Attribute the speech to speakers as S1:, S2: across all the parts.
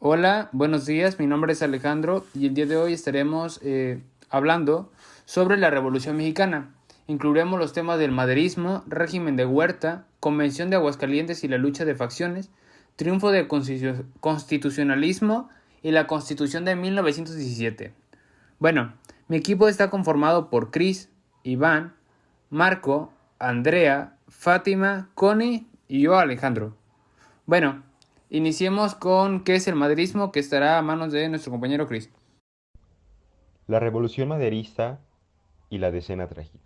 S1: Hola, buenos días, mi nombre es Alejandro y el día de hoy estaremos hablando sobre la Revolución Mexicana. Incluiremos los temas del maderismo, régimen de Huerta, Convención de Aguascalientes y la lucha de facciones, triunfo del constitucionalismo y la Constitución de 1917. Bueno, mi equipo está conformado por Cris, Iván, Marco, Andrea, Fátima, Connie y yo, Alejandro. Bueno, iniciemos con qué es el maderismo, que estará a manos de nuestro compañero Chris.
S2: La Revolución Maderista y la Decena Trágica.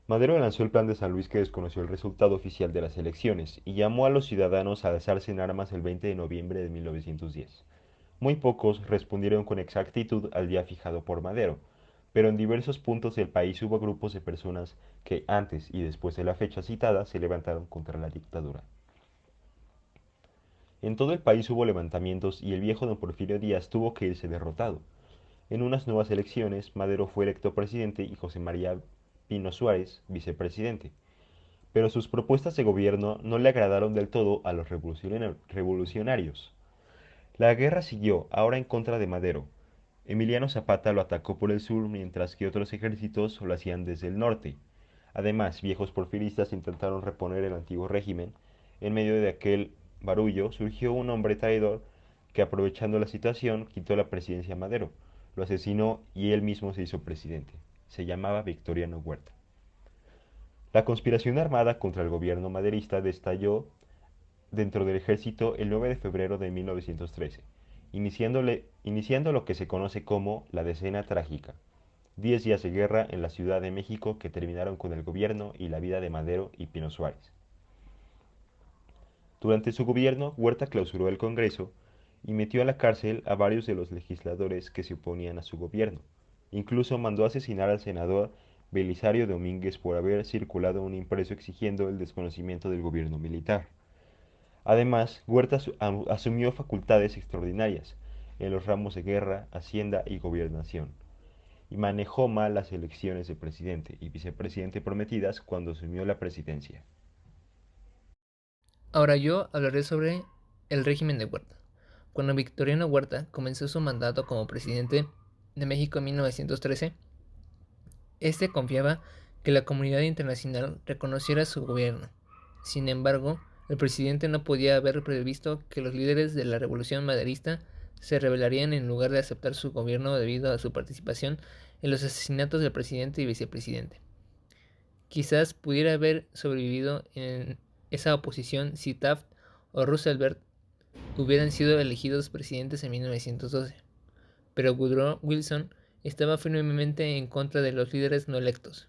S2: Madero lanzó el Plan de San Luis que desconoció el resultado oficial de las elecciones y llamó a los ciudadanos a alzarse en armas el 20 de noviembre de 1910. Muy pocos respondieron con exactitud al día fijado por Madero, pero en diversos puntos del país hubo grupos de personas que antes y después de la fecha citada se levantaron contra la dictadura. En todo el país hubo levantamientos y el viejo don Porfirio Díaz tuvo que irse derrotado. En unas nuevas elecciones, Madero fue electo presidente y José María Pino Suárez vicepresidente, pero sus propuestas de gobierno no le agradaron del todo a los revolucionarios. La guerra siguió, ahora en contra de Madero. Emiliano Zapata lo atacó por el sur, mientras que otros ejércitos lo hacían desde el norte. Además, viejos porfiristas intentaron reponer el antiguo régimen. En medio de aquel barullo surgió un hombre traidor que, aprovechando la situación, quitó la presidencia a Madero, lo asesinó y él mismo se hizo presidente. Se llamaba Victoriano Huerta. La conspiración armada contra el gobierno maderista estalló dentro del ejército el 9 de febrero de 1913, iniciando lo que se conoce como la Decena Trágica. 10 días de guerra en la Ciudad de México que terminaron con el gobierno y la vida de Madero y Pino Suárez. Durante su gobierno, Huerta clausuró el Congreso y metió a la cárcel a varios de los legisladores que se oponían a su gobierno. Incluso mandó asesinar al senador Belisario Domínguez por haber circulado un impreso exigiendo el desconocimiento del gobierno militar. Además, Huerta asumió facultades extraordinarias en los ramos de guerra, hacienda y gobernación, y manejó mal las elecciones de presidente y vicepresidente prometidas cuando asumió la presidencia.
S3: Ahora yo hablaré sobre el régimen de Huerta. Cuando Victoriano Huerta comenzó su mandato como presidente de México en 1913, este confiaba que la comunidad internacional reconociera su gobierno. Sin embargo, el presidente no podía haber previsto que los líderes de la revolución maderista se rebelarían en lugar de aceptar su gobierno debido a su participación en los asesinatos del presidente y vicepresidente. Quizás pudiera haber sobrevivido en esa oposición si Taft o Roosevelt hubieran sido elegidos presidentes en 1912, pero Woodrow Wilson estaba firmemente en contra de los líderes no electos,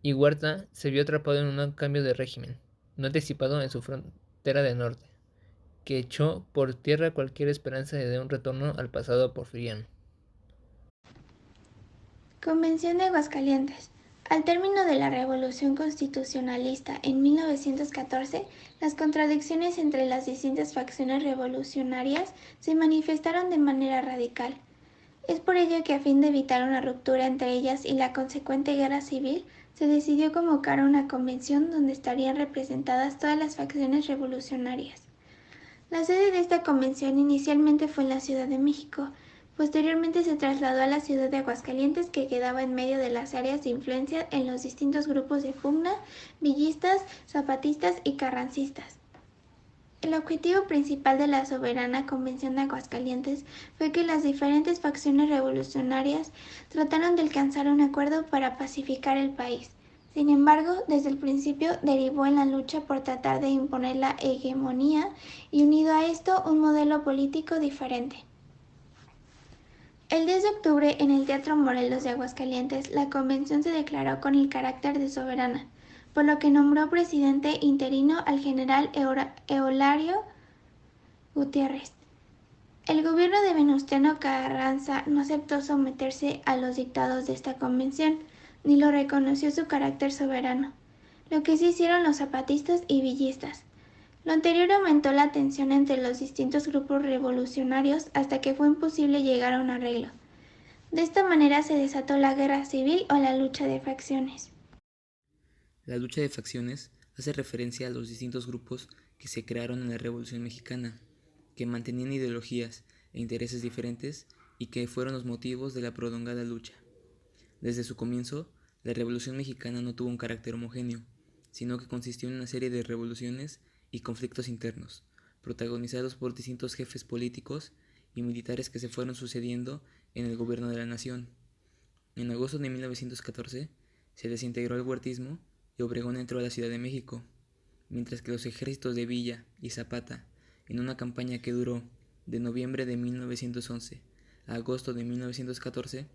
S3: y Huerta se vio atrapado en un cambio de régimen, no anticipado en su frontera del norte, que echó por tierra cualquier esperanza de un retorno al pasado porfiriano.
S4: Convención de Aguascalientes. Al término de la Revolución Constitucionalista en 1914, las contradicciones entre las distintas facciones revolucionarias se manifestaron de manera radical. Es por ello que a fin de evitar una ruptura entre ellas y la consecuente guerra civil, se decidió convocar una convención donde estarían representadas todas las facciones revolucionarias. La sede de esta convención inicialmente fue en la Ciudad de México. Posteriormente se trasladó a la ciudad de Aguascalientes, que quedaba en medio de las áreas de influencia en los distintos grupos de pugna, villistas, zapatistas y carrancistas. El objetivo principal de la Soberana Convención de Aguascalientes fue que las diferentes facciones revolucionarias trataron de alcanzar un acuerdo para pacificar el país. Sin embargo, desde el principio derivó en la lucha por tratar de imponer la hegemonía y, unido a esto, un modelo político diferente. El 10 de octubre, en el Teatro Morelos de Aguascalientes, la convención se declaró con el carácter de soberana, por lo que nombró presidente interino al general Eulario Gutiérrez. El gobierno de Venustiano Carranza no aceptó someterse a los dictados de esta convención, ni lo reconoció su carácter soberano, lo que sí hicieron los zapatistas y villistas. Lo anterior aumentó la tensión entre los distintos grupos revolucionarios hasta que fue imposible llegar a un arreglo. De esta manera se desató la guerra civil o la lucha de facciones.
S5: La lucha de facciones hace referencia a los distintos grupos que se crearon en la Revolución Mexicana, que mantenían ideologías e intereses diferentes y que fueron los motivos de la prolongada lucha. Desde su comienzo, la Revolución Mexicana no tuvo un carácter homogéneo, sino que consistió en una serie de revoluciones y conflictos internos, protagonizados por distintos jefes políticos y militares que se fueron sucediendo en el gobierno de la nación. En agosto de 1914 se desintegró el huertismo y Obregón entró a la Ciudad de México, mientras que los ejércitos de Villa y Zapata, en una campaña que duró de noviembre de 1911 a agosto de 1914,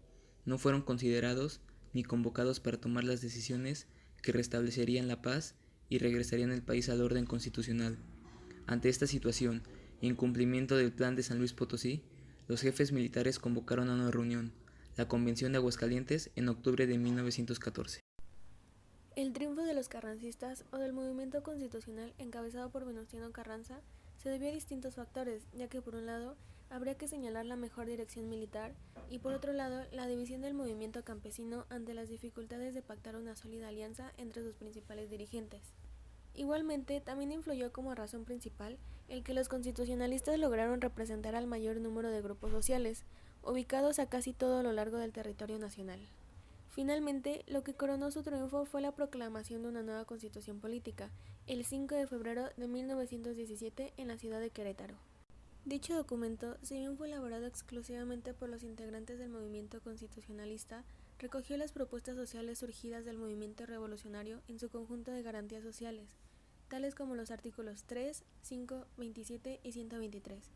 S5: no fueron considerados ni convocados para tomar las decisiones que restablecerían la paz y regresarían el país al orden constitucional. Ante esta situación y en cumplimiento del Plan de San Luis Potosí, los jefes militares convocaron a una reunión, la Convención de Aguascalientes, en octubre de 1914.
S6: El triunfo de los carrancistas o del movimiento constitucional encabezado por Venustiano Carranza se debió a distintos factores, ya que por un lado habría que señalar la mejor dirección militar y por otro lado la división del movimiento campesino ante las dificultades de pactar una sólida alianza entre sus principales dirigentes. Igualmente, también influyó como razón principal el que los constitucionalistas lograron representar al mayor número de grupos sociales, ubicados a casi todo lo largo del territorio nacional. Finalmente, lo que coronó su triunfo fue la proclamación de una nueva constitución política, el 5 de febrero de 1917 en la ciudad de Querétaro. Dicho documento, si bien fue elaborado exclusivamente por los integrantes del movimiento constitucionalista, recogió las propuestas sociales surgidas del movimiento revolucionario en su conjunto de garantías sociales, tales como los artículos 3, 5, 27 y 123,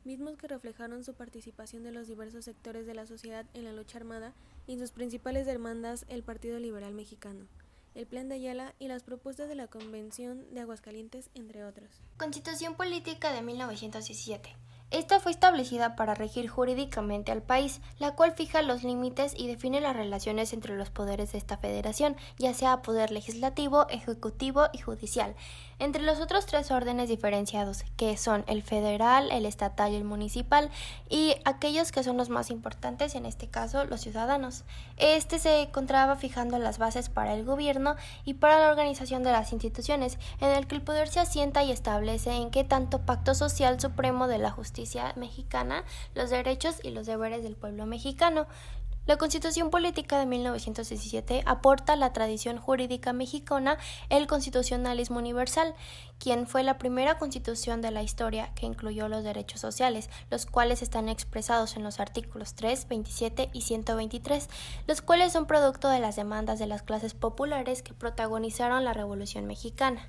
S6: mismos que reflejaron su participación de los diversos sectores de la sociedad en la lucha armada y en sus principales demandas el Partido Liberal Mexicano, el Plan de Ayala y las propuestas de la Convención de Aguascalientes, entre otros.
S7: Constitución Política de 1917. Esta fue establecida para regir jurídicamente al país, la cual fija los límites y define las relaciones entre los poderes de esta federación, ya sea poder legislativo, ejecutivo y judicial, entre los otros tres órdenes diferenciados, que son el federal, el estatal y el municipal, y aquellos que son los más importantes, en este caso los ciudadanos. Este se encontraba fijando las bases para el gobierno y para la organización de las instituciones, en el que el poder se asienta y establece en qué tanto Pacto Social Supremo de la Justicia Mexicana, los derechos y los deberes del pueblo mexicano. La Constitución Política de 1917 aporta a la tradición jurídica mexicana el constitucionalismo universal, quien fue la primera constitución de la historia que incluyó los derechos sociales, los cuales están expresados en los artículos 3, 27 y 123, los cuales son producto de las demandas de las clases populares que protagonizaron la Revolución Mexicana.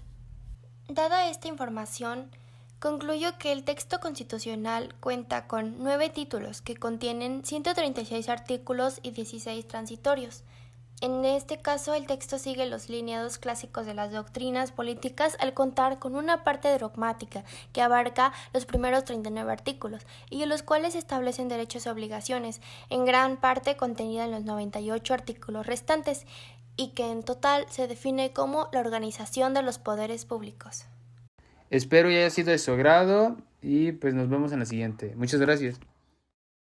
S7: Dada esta información, concluyo que el texto constitucional cuenta con 9 títulos que contienen 136 artículos y 16 transitorios. En este caso, el texto sigue los lineados clásicos de las doctrinas políticas al contar con una parte dogmática que abarca los primeros 39 artículos y en los cuales se establecen derechos y obligaciones, en gran parte contenida en los 98 artículos restantes, y que en total se define como la organización de los poderes públicos.
S1: Espero que haya sido de su agrado y pues nos vemos en la siguiente. Muchas gracias.